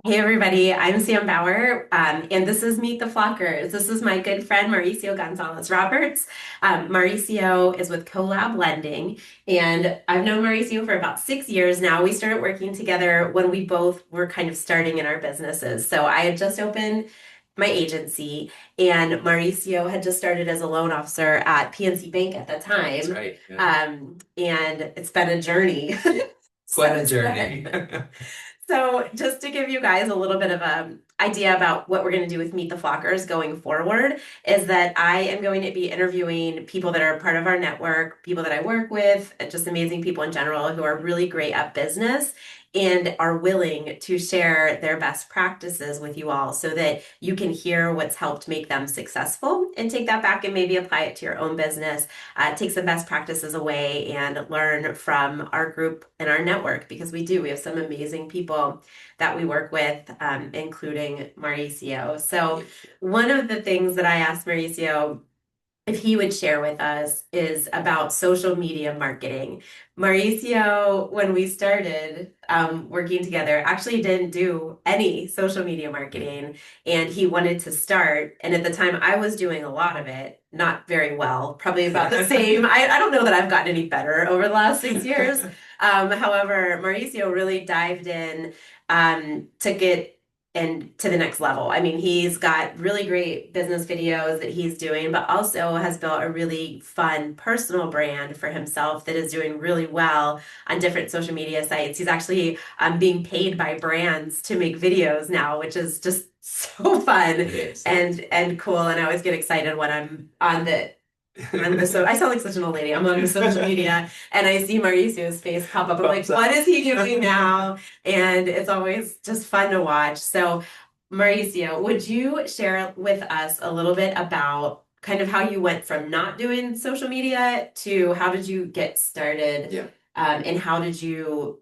Hey everybody, I'm Sam Bauer, and this is Meet the Flockers. This is my good friend Mauricio Gonzalez-Roberts. Mauricio is with Collab Lending, and I've known Mauricio for about 6 years now. We started working together when we both were kind of starting in our businesses. So I had just opened my agency, and Mauricio had just started as a loan officer at PNC Bank at the That's time. right. Yeah. And it's been a journey Quite a since journey. then. So, just to give you guys a little bit of a idea about what we're going to do with Meet the Flockers going forward, is that I am going to be interviewing people that are part of our network, people that I work with, just amazing people in general who are really great at business and are willing to share their best practices with you all so that you can hear what's helped make them successful and take that back and maybe apply it to your own business. Take some best practices away and learn from our group and our network because we have some amazing people that we work with, including Mauricio. So, one of the things that I asked Mauricio if he would share with us is about social media marketing. Mauricio, when we started working together, actually didn't do any social media marketing and he wanted to start. And at the time, I was doing a lot of it, not very well, probably about the same. I don't know that I've gotten any better over the last 6 years. However, Mauricio really dived in to get and to the next level. I mean, he's got really great business videos that he's doing, but also has built a really fun personal brand for himself that is doing really well on different social media sites. He's actually being paid by brands to make videos now, which is just so fun It is. and cool. And I always get excited when so I sound like such an old lady. I'm on the social media and I see Mauricio's face pop up. I'm like, Thumbs what up. is he doing now? And it's always just fun to watch. So, Mauricio, would you share with us a little bit about kind of how you went from not doing social media to how did you get started? Yeah. And how did you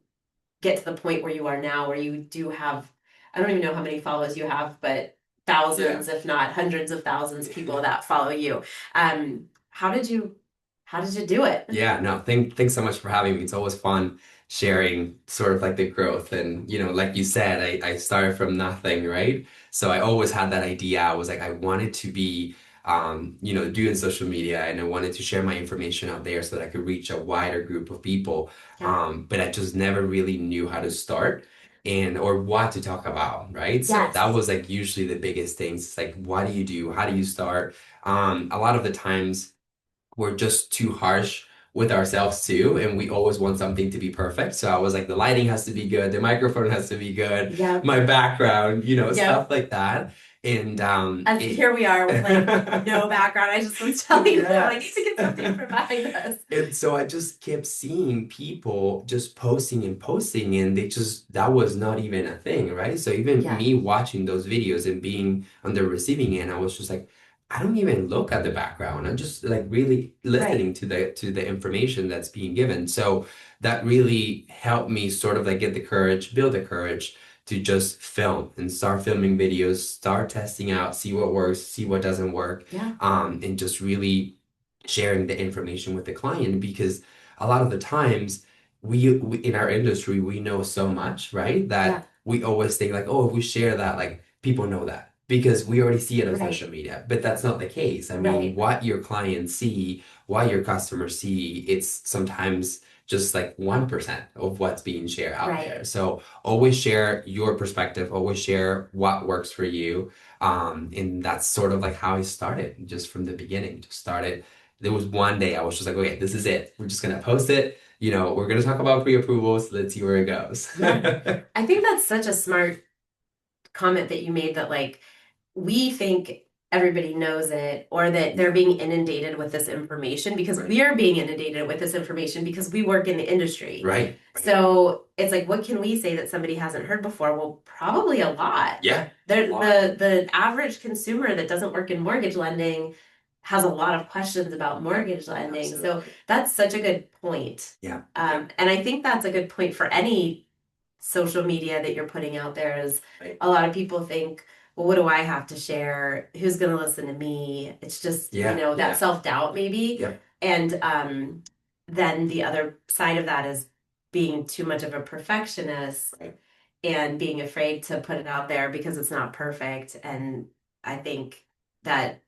get to the point where you are now, where you do have, I don't even know how many followers you have, but Yeah. thousands, if not hundreds of thousands of people that follow you. Um, how did you how did you do it? Yeah, no, thanks so much for having me. It's always fun sharing sort of like the growth. And, like you said, I started from nothing, right? So I always had that idea. I was like, I wanted to be, doing social media and I wanted to share my information out there so that I could reach a wider group of people. Yeah. But I just never really knew how to start and or what to talk about, right? So that Yes. was like usually the biggest things. It's like, what do you do? How do you start? A lot of the times, we're just too harsh with ourselves too, and we always want something to be perfect. So I was like, the lighting has to be good, the microphone has to be good, Yep. my background, Yep. stuff like that. And As it here we are with like no background. I just was telling them I need to get something yes. from behind us. And so I just kept seeing people just posting and posting, and that was not even a thing, right? So even Yeah. me watching those videos and being on the receiving end, I was just like, I don't even look at the background. I'm just like really Right. listening to the information that's being given. So that really helped me sort of like get the courage, build the courage to just film and start filming videos, start testing out, see what works, see what doesn't work, Yeah. and just really sharing the information with the client because a lot of the times we in our industry we know so much, right? Yeah. That we always think like, oh, if we share that, like people know that because we already see it on Right. social media. But that's not the case. I mean, Right. what your clients see, what your customers see, it's sometimes just like 1% of what's being shared out Right. there. So always share your perspective, always share what works for you. And that's sort of like how I started, just from the beginning. Just started there was one day I was just like, okay, this is it. We're just gonna post it. We're gonna talk about pre-approvals. Let's see where it goes. Yeah. I think that's such a smart comment that you made that like we think everybody knows it or that they're Yeah, being inundated with this information because right, we are being inundated with this information because we work in the industry. right, right. So it's like, what can we say that somebody hasn't heard before? Well, probably a lot. Yeah, a lot. The average consumer that doesn't work in mortgage lending has a lot of questions about mortgage lending. So Absolutely. that's such a good point. Yeah, yeah, And I think that's a good point for any social media that you're putting out there is right. a lot of people think, well, what do I have to share? Who's going to listen to me? It's just, Yeah, that yeah, self-doubt maybe. yeah, And then the other side of that is being too much of a perfectionist right. and being afraid to put it out there because it's not perfect. And I think that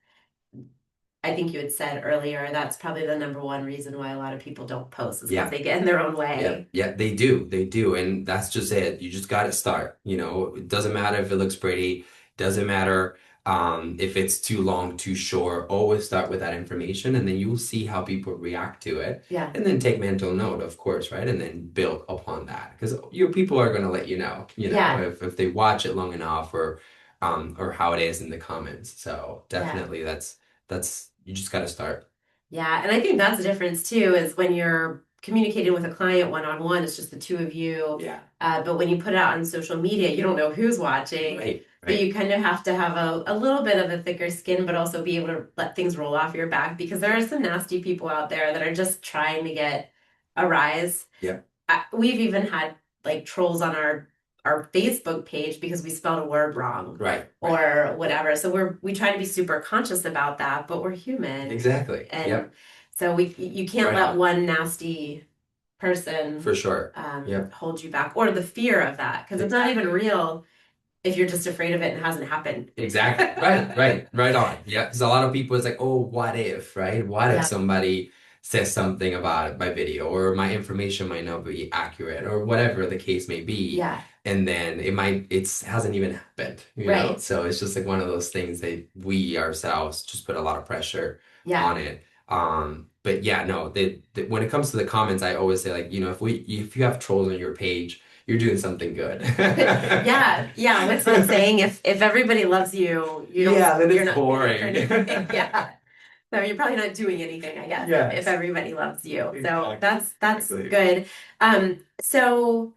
I think you had said earlier that's probably the number one reason why a lot of people don't post is because Yeah. they get in their own Yeah, way. yeah, they do. They do. And that's just it. You just got to start. It doesn't matter if it looks pretty, doesn't matter if it's too long, too short. Always start with that information and then you'll see how people react to it. Yeah, And then take mental note, of course, right? And then build upon that. Because your people are going to let you know, yeah, if they watch it long enough or how it is in the comments. So yeah. definitely that's you just got to start. Yeah, and I think that's the difference too, is when you're communicating with a client one on one, it's just the two of you. Yeah. But when you put it out on social media, you don't know who's watching. Right, So right. you kind of have to have a little bit of a thicker skin, but also be able to let things roll off your back because there are some nasty people out there that are just trying to get a rise. Yep. We've even had like trolls on our Facebook page because we spelled a word wrong Right, right. or Yeah. whatever. So we try to be super conscious about that, but we're human. Exactly. And Yep. so you can't Right let on. one nasty For person sure. Yep. hold you back or the fear of that because it's not even Exactly. real if you're just afraid of it and it hasn't happened. Exactly. Right, right, right on. Yeah. Because a lot of people it's like, oh, what if, right? What if Yeah, somebody says something about my video or my information might not be accurate or whatever the case may be. yeah, And then it's hasn't even happened. right. So it's just like one of those things that we ourselves just put a lot of pressure Yeah. on it. But yeah, no, when it comes to the comments, I always say like, if you have trolls on your page, you're doing something good. Yeah, yeah. What's that saying? If everybody loves you, Yeah, then you're it's not boring. yeah. So you're probably not doing anything, I guess, if Yes, everybody loves you. So exactly. that's Exactly. good. So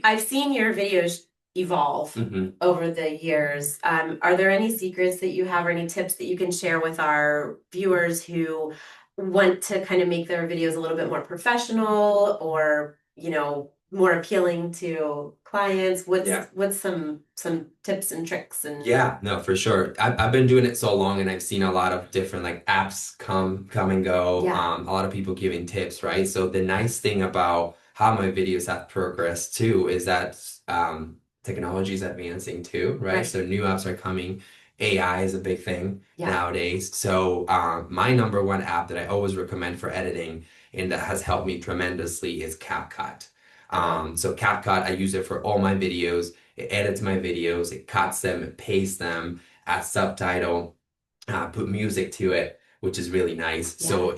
I've seen your videos evolve Hmm. over the years. Are there any secrets that you have or any tips that you can share with our viewers who want to kind of make their videos a little bit more professional or, more appealing to clients? Yeah. What's some tips and tricks and Yeah, no, for sure. I've been doing it so long and I've seen a lot of different like apps come and go. yeah, A lot of people giving tips, right? So the nice thing about how my videos have progressed too is that technology is advancing too, right? right. So new apps are coming. AI is a big thing Yeah. nowadays. So my number one app that I always recommend for editing and that has helped me tremendously is CapCut. Okay. So CapCut, I use it for all my videos. It edits my videos, it cuts them, it pastes them, adds subtitle, put music to it, which is really nice. Yeah. So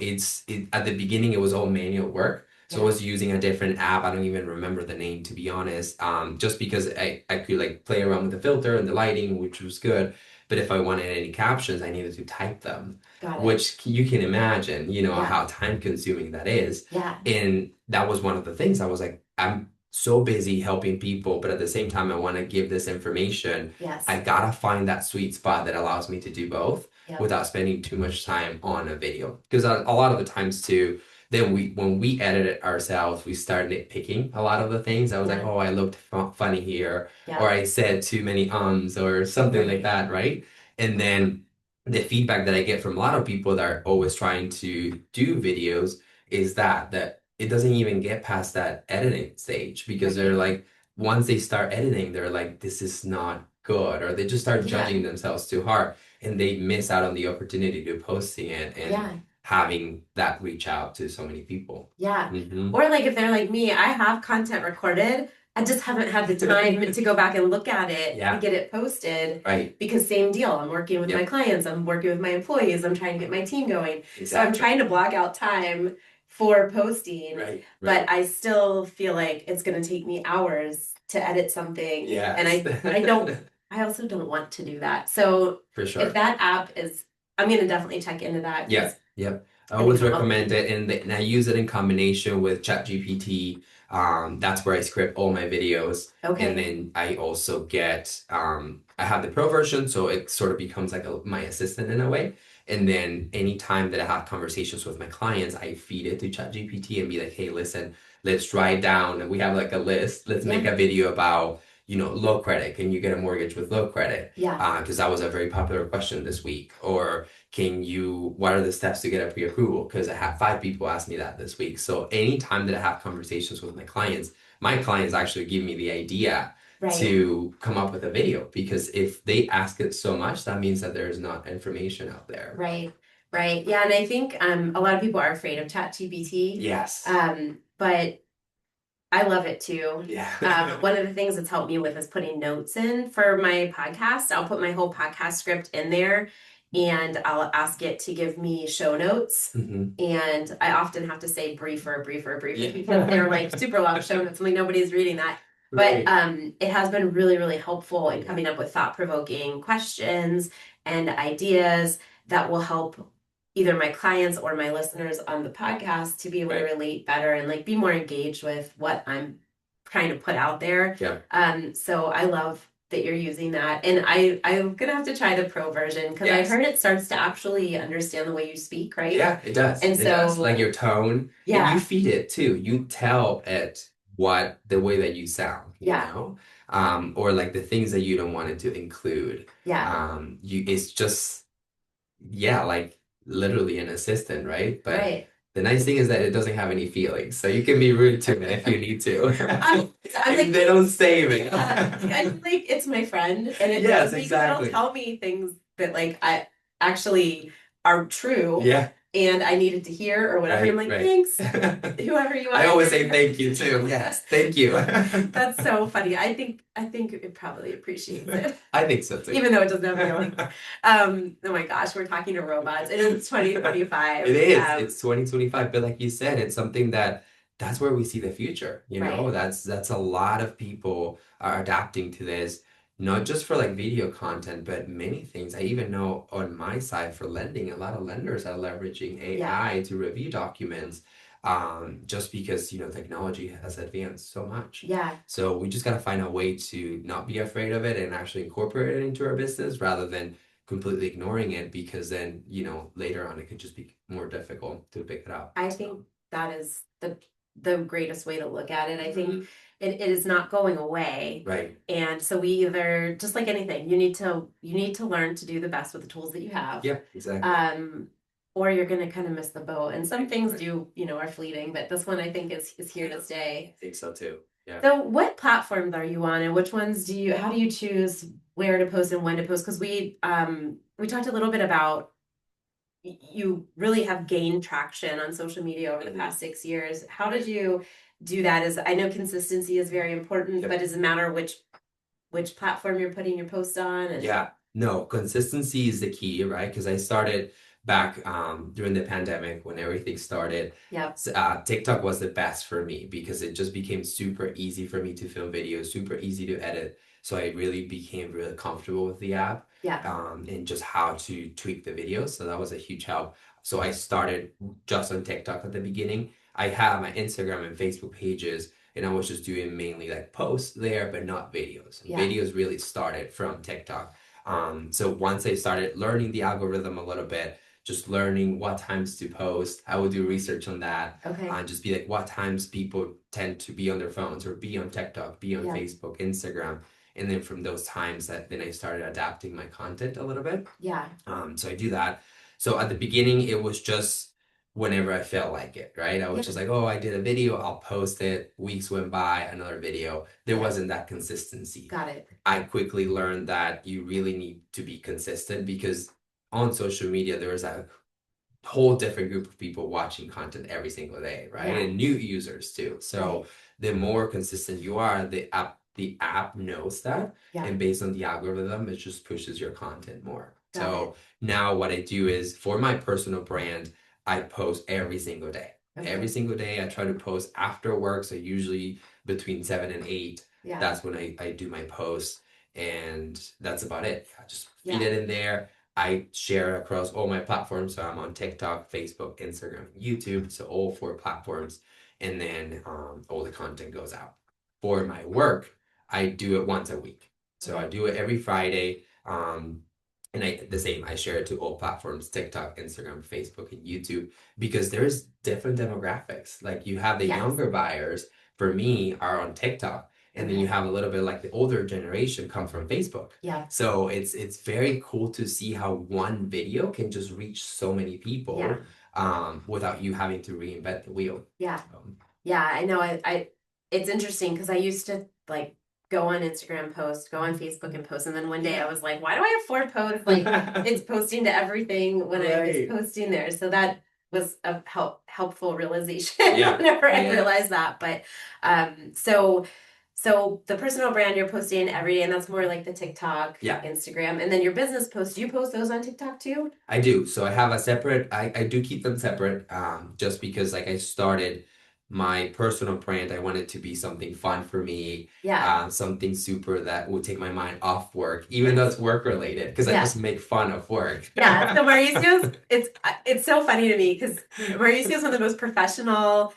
at the beginning it was all manual work. So I Yeah. was using a different app. I don't even remember the name to be honest. Just because I could like play around with the filter and the lighting, which was good. But if I wanted any captions, I needed to type them, Got it. which you can imagine, Yeah. how time consuming that is. Yeah. And that was one of the things I was like, I'm so busy helping people, but at the same time, I want to give this information. I Yes. gotta find that sweet spot that allows me to do both Yep. without spending too much time on a video. Because a lot of the times too, then when we edit it ourselves, we start nitpicking a lot of the things. I was like, Yeah. oh, I looked funny here, or Yep. I said too many ums, or something like Right. that, right? And then the feedback that I get from a lot of people that are always trying to do videos is that it doesn't even get past that editing stage because they're Right. like, once they start editing, they're like, this is not good, or they just start Yeah. judging themselves too hard and they miss out on the opportunity to posting it and Yeah. having that reach out to so many people. Yeah. Hmm. Or like if they're like me, I have content recorded. I just haven't had the time to go back and look at it to Yeah, get it posted right. because same deal. I'm working with my Yep, clients, I'm working with my employees, I'm trying to get my team going. So I'm exactly. trying to block out time for posting, Right, but right. I still feel like it's going to take me hours to edit something and Yes, I also don't want to do that. So for if sure. that app is I'm going to definitely check into that because Yep, yep. I I think always it'll help recommend me. it, and I use it in combination with ChatGPT. That's where I script all my videos, and Okay. then I also get I have the pro version, so it sort of becomes like my assistant in a way. And then anytime that I have conversations with my clients, I feed it to ChatGPT and be like, "Hey, listen, let's write down. We have like a list. Let's make Yeah. a video about." Low credit. Can you get a mortgage with low credit? Yeah. Because that was a very popular question this week. Or what are the steps to get a pre-approval? Because I had 5 people ask me that this week. So anytime that I have conversations with my clients, my clients actually give me the idea Right. to come up with a video because if they ask it so much, that means that there's not information out there. Right. Right. Yeah, and I think a lot of people are afraid of ChatGPT. Yes. But I love it too. Yeah. One of the things that's helped me with is putting notes in for my podcast. I'll put my whole podcast script in there and I'll ask it to give me show notes. hmm And I often have to say briefer, briefer, briefer Yeah. because they're like super long show notes. Like nobody's reading that. But Right. it has been really, really helpful in Yeah. coming up with thought-provoking questions and ideas that will help either my clients or my listeners on the podcast to be able to Right. relate better and like be more engaged with what I'm trying to put out there. Yeah. So I love that you're using that. And I'm gonna have to try the pro version because I Yes. heard it starts to actually understand the way you speak, right? Yeah, it does. And It does. so Like your tone, and you yeah, feed it too. You tell it what the way that you sound, you yeah, know? Or like the things that you don't want it to include. yeah, It's just yeah, like literally an assistant, right? But right. the nice thing is that it doesn't have any feelings, so you can be rude to it if you need to. I'm If like, they don't save it. I'm like, it's my friend, and it Yes, knows me because it'll exactly. tell me things that like I actually are true, Yeah, and I needed to hear or whatever. I'm right, like, right. thanks, whoever you I are. always say thank you too. Yes, thank you. That's so funny. I think it probably appreciates it, I think so too. even though it doesn't have feelings. Oh my gosh, we're talking to robots. It is 2025. It is. It's 2025, but like you said, it's something that's where we see the future, you know? Right. That's a lot of people are adapting to this, not just for like video content, but many things. I even know on my side for lending, a lot of lenders are leveraging Yeah. AI to review documents, just because, technology has advanced so much. Yeah. So we just got to find a way to not be afraid of it and actually incorporate it into our business rather than completely ignoring it because then, later on it could just be more difficult to pick it up. I So, think that is the greatest way to look at it. I think mhm. it is not going away. Right. And so we either, just like anything, you need to learn to do the best with the tools that you have. Yeah, exactly. Or you're gonna kind of miss the boat. And some Right, things right. do, are fleeting, but this one I think is here to stay. I think so too. Yeah. So what platforms are you on and which ones how do you choose where to post and when to post? Because we talked a little bit about you really have gained traction on social media over the Mhm. past 6 years. How did you do that? Is I know consistency is very important, Yep. but does it matter which platform you're putting your post on? And Yeah, no, consistency is the key, right? Because I started back during the pandemic when everything started. yeah, TikTok was the best for me because it just became super easy for me to film videos, super easy to edit. So I really became really comfortable with the app yeah, and just how to tweak the videos. So that was a huge help. So I started just on TikTok at the beginning. I have my Instagram and Facebook pages and I was just doing mainly like posts there, but not videos. And yeah, videos really started from TikTok. So once I started learning the algorithm a little bit, just learning what times to post, I would do research on that. okay, Just be like what times people tend to be on their phones or be on TikTok, be on yeah, Facebook, Instagram. And then from those times then I started adapting my content a little bit. yeah, So I do that. So at the beginning, it was just whenever I felt like it, right? I was yeah, just like, oh, I did a video, I'll post it. Weeks went by, another video. There yeah, wasn't that consistency. got it. I quickly learned that you really need to be consistent because on social media, there is a whole different group of people watching content every single day, right? Yeah, And new users too. right, So the more consistent you are, the app knows that, yeah, and based on the algorithm, it just pushes your content more. got it. So now what I do is for my personal brand, I post every single day. Every Okay, single day, I try to post after work, so usually between 7 and 8. yeah, That's when I do my posts, and that's about it. I just feed yeah, it in there. I share across all my platforms. So I'm on TikTok, Facebook, Instagram, YouTube. So all 4 platforms. And then all the content goes out. For my work, I do it once a week. So I okay, do it every Friday. And the same, I share it to all platforms, TikTok, Instagram, Facebook, and YouTube, because there's different demographics. Like you have the yes, younger buyers, for me, are on TikTok. And then you okay, have a little bit like the older generation come from Facebook. yeah, So it's very cool to see how one video can just reach so many people yeah, without you having to reinvent the wheel. yeah. Um, Yeah, I know. I it's interesting because I used to like go on Instagram post, go on Facebook and post, and then one day I was like, why do I have four posts? Like it's posting to everything when I was Right. posting there. So that was a helpful realization Yeah. whenever I Yeah. realized that. But so the personal brand you're posting every day, and that's more like the TikTok, Yeah. Instagram, and then your business posts. Do you post those on TikTok too? I do. So I have a separate, I do keep them separate, just because like I started my personal brand. I want it to be something fun for me, Yeah. something super that would take my mind off work, even though Yes. it's work related, because I Yeah. just make fun of work. Yeah. So Mauricio's it's so funny to me because Mauricio's one of the most professional,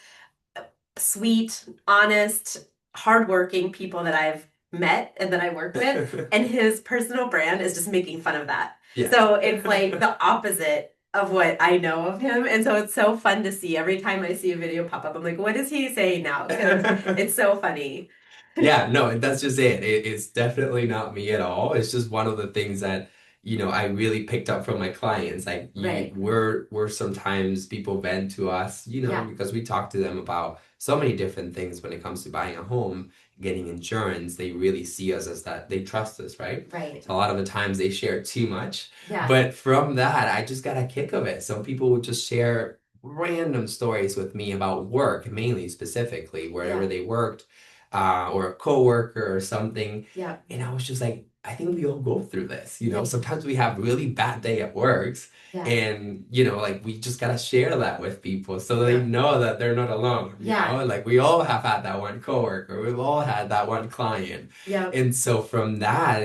sweet, honest, hardworking people that I've met and that I work with. And his personal brand is just making fun of that. Yeah. So it's like the opposite of what I know of him. And so it's so fun to see every time I see a video pop up. I'm like, what is he saying now? Because it's so funny. Yeah, no, that's just it. It's definitely not me at all. It's just one of the things that, I really picked up from my clients. Like Right. we're sometimes people vent to us, Yeah. because we talk to them about so many different things when it comes to buying a home, getting insurance. They really see us as that they trust us, right? Right. So a lot of the times they share too much. Yeah. But from that, I just got a kick of it. Some people would just share random stories with me about work, mainly specifically, wherever Yeah. they worked, or a coworker or something. Yeah. And I was just like, I think we all go through this. Yeah. Sometimes we have really bad day at works, Yeah. and like we just gotta share that with people so they Yeah. know that they're not alone. Yeah. Like we all have had that one coworker, we've all had that one client. Yeah. And so from that,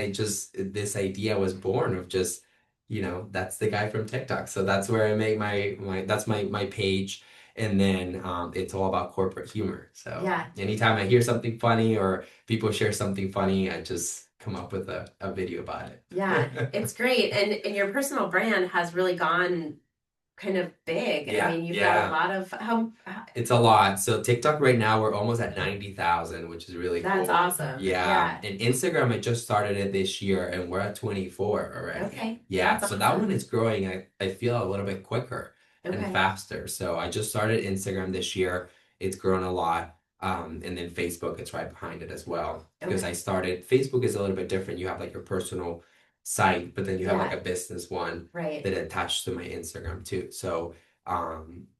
this idea was born of just, that's the guy from TikTok. So that's where I make that's my page. And then it's all about corporate humor. So Yeah. anytime I hear something funny or people share something funny, I just come up with a video about Yeah. it. It's great. And your personal brand has really gone kind of big. I Yeah, mean, you've got a yeah. lot of It's a lot. So TikTok right now, we're almost at 90,000, which is really that's cool. awesome. Yeah. Yeah. And Instagram, I just started it this year and we're at 24 already. Okay. Yeah. That's So that one awesome. is growing, I feel a little bit quicker and Okay. faster. So I just started Instagram this year. It's grown a lot. And then Facebook, it's right behind it as well. Because Okay. I started, Facebook is a little bit different. You have like your personal site, but then you have like Yeah. a business one Right. that attached to my Instagram too. So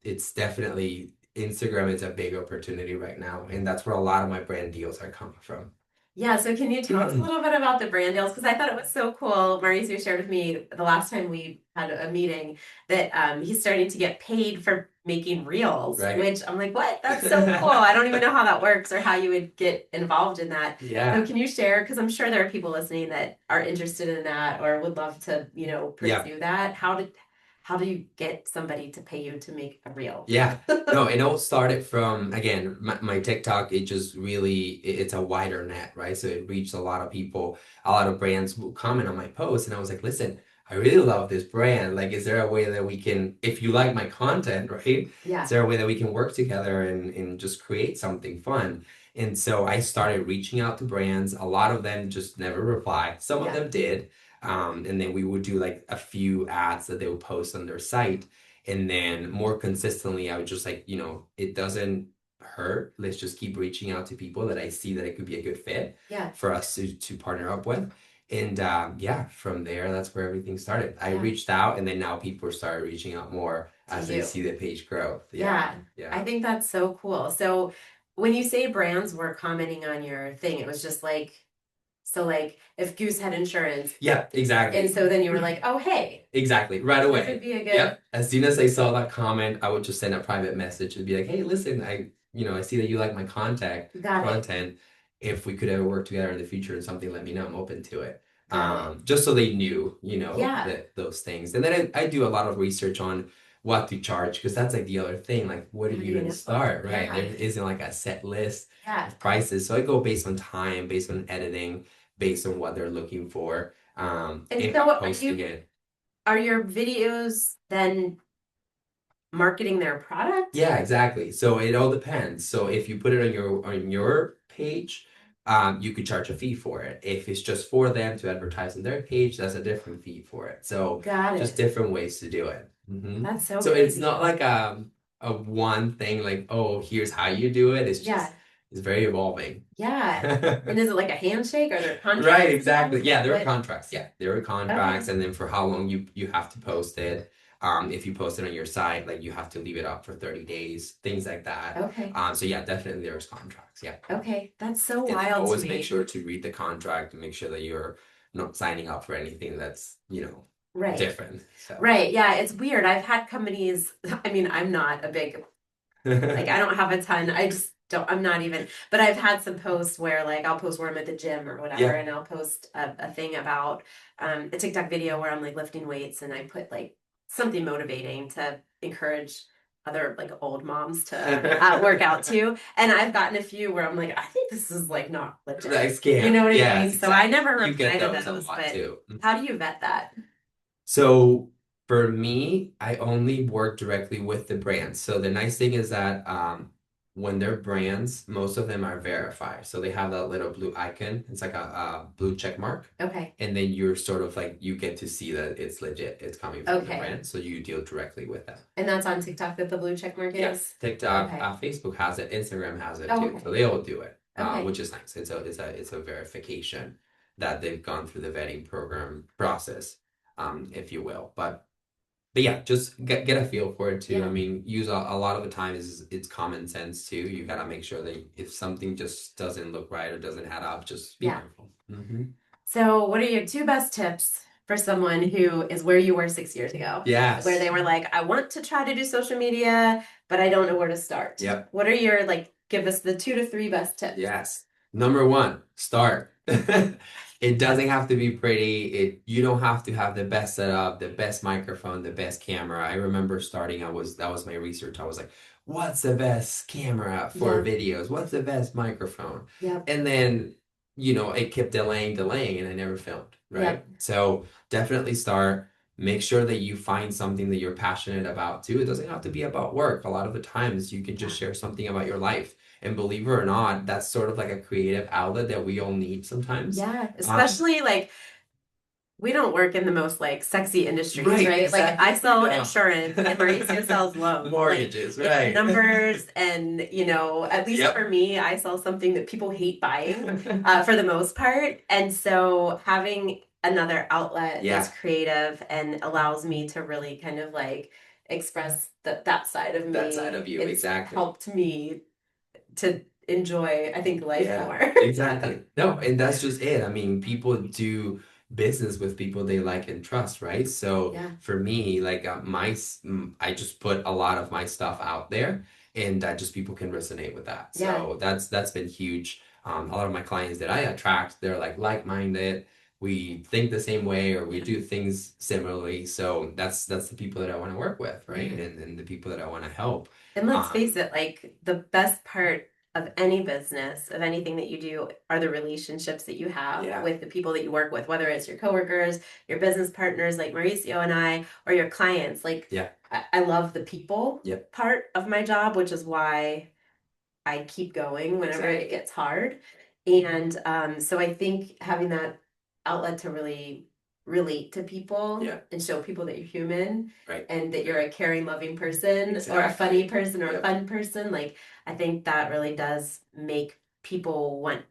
it's definitely Instagram is a big opportunity right now, and that's where a lot of my brand deals are coming from. Yeah, so can you tell us a little bit about the brand deals? Because I thought it was so cool. Mauricio shared with me the last time we had a meeting that he's starting to get paid for making reels, Right. which I'm like, what? That's so cool. I don't even know how that works or how you would get involved in that. So Yeah. can you share? Because I'm sure there are people listening that are interested in that or would love to, Yeah. pursue that. How do you get somebody to pay you to make a reel? Yeah. No, it all started from, again, my TikTok, it just really, it's a wider net, right? So it reached a lot of people, a lot of brands will comment on my post. And I was like, listen, I really love this brand. Like, is there a way that we can, if you like my content, right? Is Yeah, there a way that we can work together and just create something fun? And so I started reaching out to brands. A lot of them just never replied. Some of yeah, them did. And then we would do like a few ads that they would post on their site. And then more consistently, I would just like, it doesn't hurt. Let's just keep reaching out to people that I see that it could be a good fit yeah, for us to partner up with. And yeah, from there, that's where everything started. I yeah. reached out, and then now people started reaching out more To as they you. see the page grow. Yeah, Yeah, I yeah. think that's so cool. So when you say brands were commenting on your thing, it was just like, so like if Goose had insurance, Yeah, and exactly. so then you were like, oh hey, Exactly, right this would away. be a good, Yep. As soon as I saw that comment, I would just send a private message and be like, "Hey, listen, I see that you like my got it, content. If we could ever work together in the future and something, let me know. I'm open to it." got it. Just so they knew, Yeah, that those things. And then I do a lot of research on what to charge because that's like the other thing. Like, what how do do you you even know? start, right? Yeah, There isn't like a set list yeah. of prices. So I go based on time, based on editing, based on what they're looking for, And and so posting it. are your videos then marketing their product? Yeah, exactly. So it all depends. So if you put it on your page, you could charge a fee for it. If it's just for them to advertise on their page, that's a different fee for it. So Got just it. different ways to do it. That's so So it's not crazy. like a one thing like, oh, here's how you do it. It's Yeah, just It's very evolving. Yeah. And is it like a handshake? Are there Right, contracts exactly. involved? Yeah, there are What? contracts. Yeah, there are contracts, Okay. and then for how long you have to post it. If you post it on your site, like you have to leave it up for 30 days, things like that. Okay. So yeah, definitely there's contracts. Yeah. Okay. That's so And then wild to always make me. sure to read the contract and make sure that you're not signing up for anything that's, Right. different. So Right. Yeah, it's weird. I've had companies, I mean, I'm not a big, like, I don't have a ton. I just don't, I'm not even, but I've had some posts where, like, I'll post where I'm at the gym or whatever, yeah. and I'll post a thing about a TikTok video where I'm like lifting weights and I put like something motivating to encourage other like old moms to work out too. And I've gotten a few where I'm like, I think this is like not legit. Like You scam. know what I mean? Yes, So I exactly. never You reply get to those a those, lot but too. how do you vet that? So for me, I only work directly with the brands. So the nice thing is that when they're brands, most of them are verified. So they have that little blue icon. It's like a blue check mark. Okay. And then you're sort of like you get to see that it's legit. It's coming from the Okay. brand. So you deal directly with them. And that's on TikTok that the blue check mark is? Yes, TikTok, Okay. Facebook has it, Instagram has it Oh, too. So okay. they all do it, Okay. which is nice. It's a verification that they've gone through the vetting program process, if you will. But yeah, just get a feel for it too. I Yeah. mean, use a lot of the time is it's common sense too. You gotta make sure that if something just doesn't look right or doesn't add up, just be Yeah. mindful. Hmm. So, what are your two best tips for someone who is where you were 6 years ago, where Yes. they were like, I want to try to do social media, but I don't know where to start? Yep. What are your, like, give us the 2 to 3 best tips? Yes. Number one, start. It Yep. doesn't have to be pretty. You don't have to have the best setup, the best microphone, the best camera. I remember starting, that was my research. I was like, what's the best camera for Yeah. videos? What's the best microphone? Yep. And then, it kept delaying, and I never filmed, right? Yep. So definitely start. Make sure that you find something that you're passionate about too. It doesn't have to be about work. A lot of the times you can Yeah. just share something about your life. And believe it or not, that's sort of like a creative outlet that we all need sometimes. Yeah. Um, Especially like we don't work in the most like sexy industries, right, right? Like I exactly. sell No. insurance and Mauricio sells loans. Like Mortgages, it's right. numbers and at least Yep. for me, I sell something that people hate buying for the most part. And so having another outlet that's Yeah, creative and allows me to really kind of like express that side of that side of me, you, it's exactly. helped me to enjoy, I think, life Yeah, more. exactly. No, and that's just it. I mean, people do business with people they like and trust, right? So Yeah. for me, like I just put a lot of my stuff out there, and that just people can resonate with that. Yeah. So that's been huge. A lot of my clients that I attract, they're like-minded. We think the same way, or we do things similarly. So that's the people that I want to work with, right? Yeah. And the people that I want to help. And let's Um, face it, like the best part of any business, of anything that you do, are the relationships that you have yeah, with the people that you work with, whether it's your coworkers, your business partners like Mauricio and I, or your clients. Like yeah, I love the people yep, part of my job, which is why I keep going whenever it exactly. gets hard. And so I think having that outlet to really relate to people Yeah, and show people that you're human right. and that you're a caring, loving person or a funny Exactly. person or a Yep. fun person, like I think that really does make people want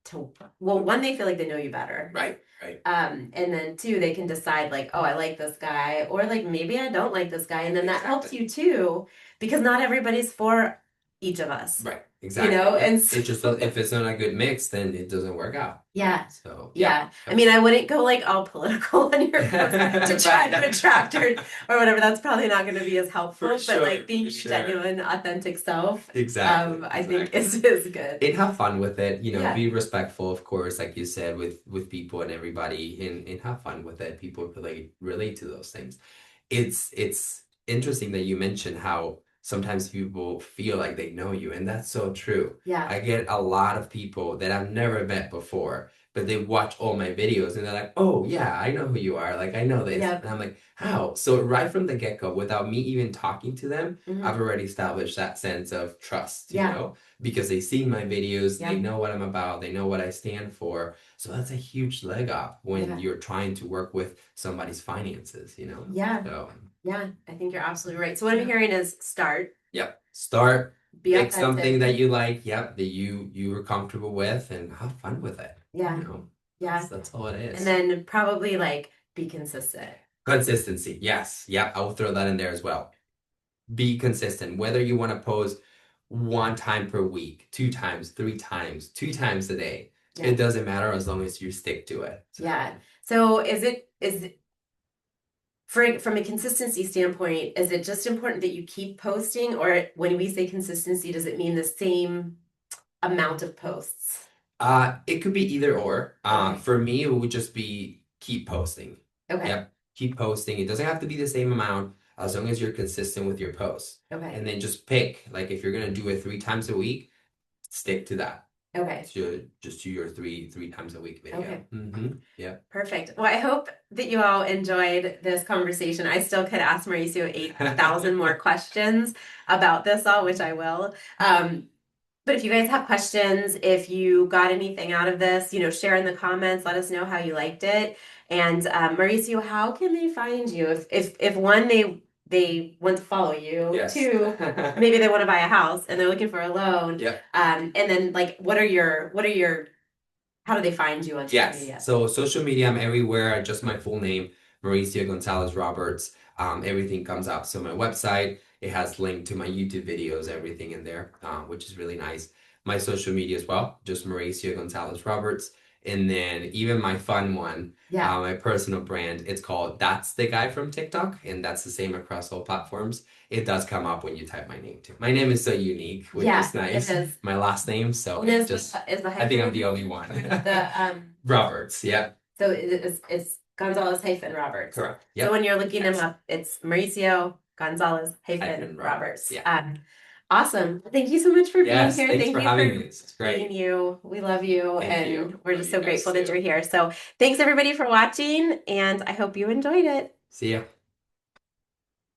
to, well, one, they feel like they know you better. Right. Right. And then two, they can decide like, oh, I like this guy, or like maybe I don't like this guy. And then that helps Exactly. you too, because not everybody's for each of us, Right. Exactly. Yep. and so, It just if it's not a good mix, then it doesn't work out. yeah. So yeah. Yeah. I Yep. mean, I wouldn't go like all political on your post to try to Right. attract or whatever. That's probably not going to be as For helpful, but like sure. being For your sure. genuine, authentic self, Exactly. I think Exactly. is good. And have fun with it, Yeah. be respectful, of course, like you said, with people and everybody, and have fun with it. People relate to those things. It's interesting that you mentioned how sometimes people feel like they know you, and that's so true. Yeah. I get a lot of people that I've never met before, but they watch all my videos and they're like, "Oh yeah, I know who you are. Like I know this." Yep. And I'm like, "How?" So right from the get-go, without me even talking to them, Hmm. I've already established that sense of trust, Yeah. because they see my videos, they Yep. know what I'm about, they know what I stand for. So that's a huge leg up when Yeah. you're trying to work with somebody's finances. Yeah. So, Yeah. I think you're absolutely right. So what I'm yeah. hearing is start. Yep. Start. Be Pick something authentic. that you like, yep, that you are comfortable with and have fun with it. Yeah. You know, Yeah. that's all it And is. then probably like be consistent. Consistency, yes. Yep, I will throw that in there as well. Be consistent. Whether you want to post one time per week, two times, three times, two times a day, Yeah. it doesn't matter as long as you stick to it. So, Yeah. So is it from a consistency standpoint, is it just important that you keep posting, or when we say consistency, does it mean the same amount of posts? it could be either or. Okay. For me, it would just be keep posting. Okay. Yep, keep posting. It doesn't have to be the same amount as long as you're consistent with your posts. Okay. And then just pick, like if you're gonna do it three times a week, stick to that. Okay. Just do your three times a week video. Okay. Yeah. Perfect. Well, I hope that you all enjoyed this conversation. I still could ask Mauricio 8,000 more questions about this all, which I will. But if you guys have questions, if you got anything out of this, share in the comments. Let us know how you liked it. And Mauricio, how can they find you? If one, they want to follow you. Yes. Two, maybe they want to buy a house and they're looking for a loan. Yep. And then like, what are your how do they find you on social Yes. media? So social media, I'm everywhere. Just my full name, Mauricio Gonzalez-Roberts. Everything comes up. So my website, it has link to my YouTube videos, everything in there, which is really nice. My social media as well, just Mauricio Gonzalez-Roberts. And then even my fun one, Yeah. my personal brand, it's called That's the Guy from TikTok, and that's the same across all platforms. It does come up when you type my name too. My name is so unique, which Yeah, is nice. it is. My last name, so And it is just is the I think I'm hyphen the only one. the Roberts, yep, so it's Gonzalez-Roberts. correct. So Yep. when you're looking them Yes. up, it's Mauricio Hyphen Gonzalez-Roberts. Roberts. Yeah. Awesome. Thank you so much for being Yes, here. thanks Thank for you having for me. This is being great. you. We love you, Thank and you. we're Love just you so guys grateful that too. you're here. So thanks everybody for watching, and I hope you enjoyed it. See ya.